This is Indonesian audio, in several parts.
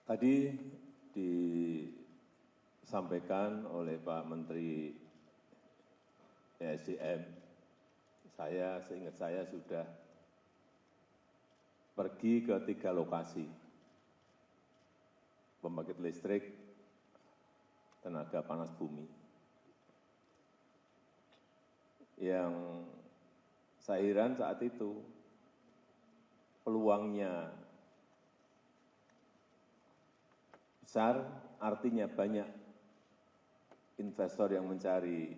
Tadi disampaikan oleh Pak Menteri ESDM, seingat saya sudah pergi ke 3 lokasi pembangkit listrik tenaga panas bumi. Yang saya heran saat itu peluangnya besar, artinya banyak investor yang mencari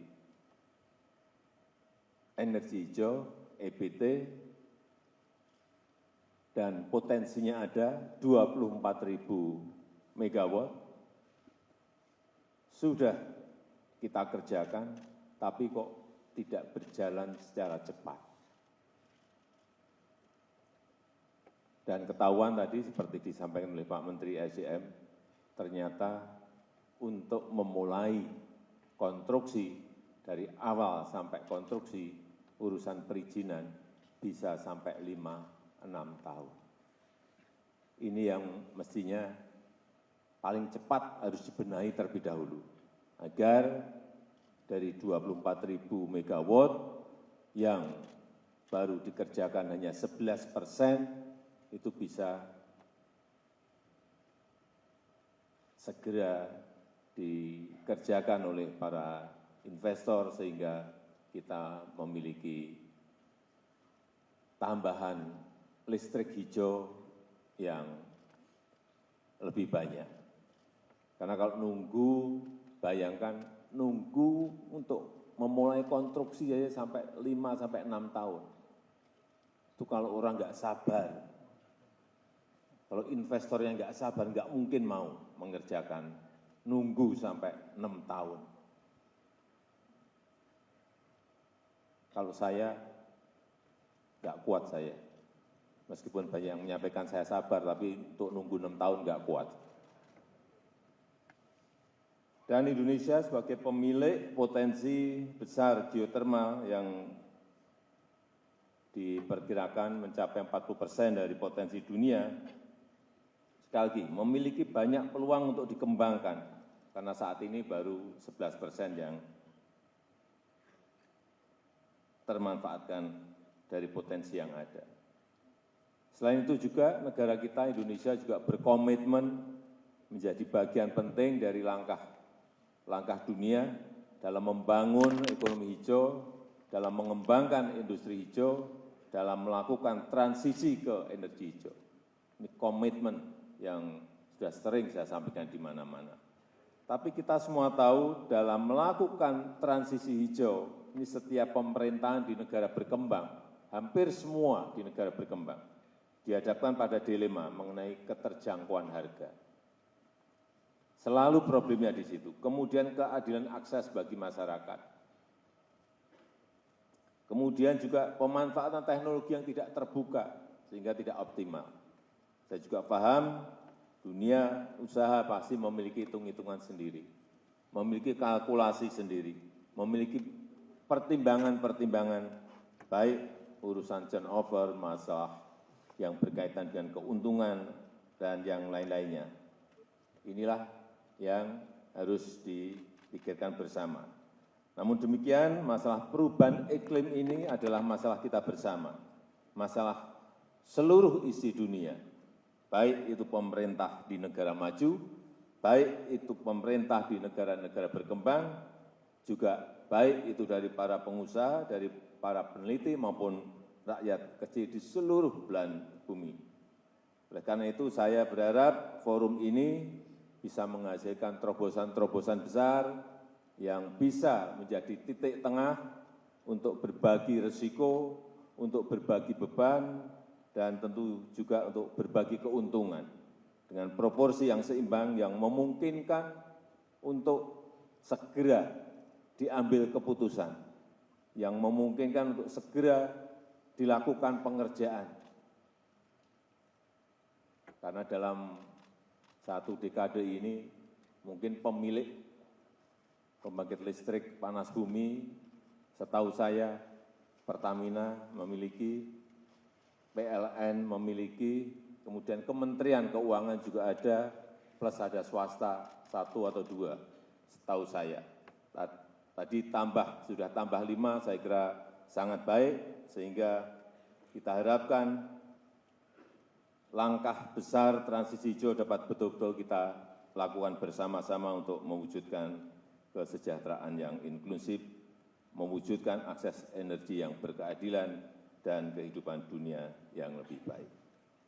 energi hijau, EBT, dan potensinya ada 24.000 megawatt. Sudah kita kerjakan, tapi kok tidak berjalan secara cepat. Dan ketahuan tadi seperti disampaikan oleh Pak Menteri SDM, ternyata untuk memulai konstruksi dari awal sampai konstruksi urusan perizinan bisa sampai 5-6 tahun. Ini yang mestinya paling cepat harus dibenahi terlebih dahulu, agar dari 24.000 megawatt yang baru dikerjakan hanya 11%, itu bisa segera dikerjakan oleh para investor sehingga kita memiliki tambahan listrik hijau yang lebih banyak. Karena kalau nunggu, bayangkan nunggu untuk memulai konstruksi aja sampai 5-6 tahun. Itu kalau orang nggak sabar. Kalau investor yang nggak sabar, nggak mungkin mau mengerjakan, nunggu sampai 6 tahun. Kalau saya, nggak kuat saya. Meskipun banyak yang menyampaikan saya sabar, tapi untuk nunggu 6 tahun nggak kuat. Dan Indonesia sebagai pemilik potensi besar geotermal yang diperkirakan mencapai 40% dari potensi dunia, sekali lagi, memiliki banyak peluang untuk dikembangkan, karena saat ini baru 11% yang termanfaatkan dari potensi yang ada. Selain itu juga negara kita, Indonesia juga berkomitmen menjadi bagian penting dari langkah dunia dalam membangun ekonomi hijau, dalam mengembangkan industri hijau, dalam melakukan transisi ke energi hijau. Ini komitmen yang sudah sering saya sampaikan di mana-mana. Tapi kita semua tahu dalam melakukan transisi hijau, ini setiap pemerintahan di negara berkembang, hampir semua di negara berkembang, dihadapkan pada dilema mengenai keterjangkauan harga. Selalu problemnya di situ. Kemudian keadilan akses bagi masyarakat. Kemudian juga pemanfaatan teknologi yang tidak terbuka sehingga tidak optimal. Saya juga paham dunia usaha pasti memiliki hitung-hitungan sendiri, memiliki kalkulasi sendiri, memiliki pertimbangan-pertimbangan, baik urusan turnover, masalah yang berkaitan dengan keuntungan, dan yang lain-lainnya. Inilah yang harus dipikirkan bersama. Namun demikian, masalah perubahan iklim ini adalah masalah kita bersama, masalah seluruh isi dunia, baik itu pemerintah di negara maju, baik itu pemerintah di negara-negara berkembang, juga baik itu dari para pengusaha, dari para peneliti maupun rakyat kecil di seluruh belahan bumi. Oleh karena itu saya berharap forum ini bisa menghasilkan terobosan-terobosan besar yang bisa menjadi titik tengah untuk berbagi risiko, untuk berbagi beban, dan tentu juga untuk berbagi keuntungan dengan proporsi yang seimbang yang memungkinkan untuk segera diambil keputusan, yang memungkinkan untuk segera dilakukan pengerjaan. Karena dalam satu dekade ini mungkin pemilik pembangkit listrik panas bumi, setahu saya Pertamina memiliki, PLN memiliki, kemudian Kementerian Keuangan juga ada, plus ada swasta 1 atau 2, setahu saya. Tadi sudah tambah 5, saya kira sangat baik, sehingga kita harapkan langkah besar transisi hijau dapat betul-betul kita lakukan bersama-sama untuk mewujudkan kesejahteraan yang inklusif, mewujudkan akses energi yang berkeadilan, dan kehidupan dunia yang lebih baik.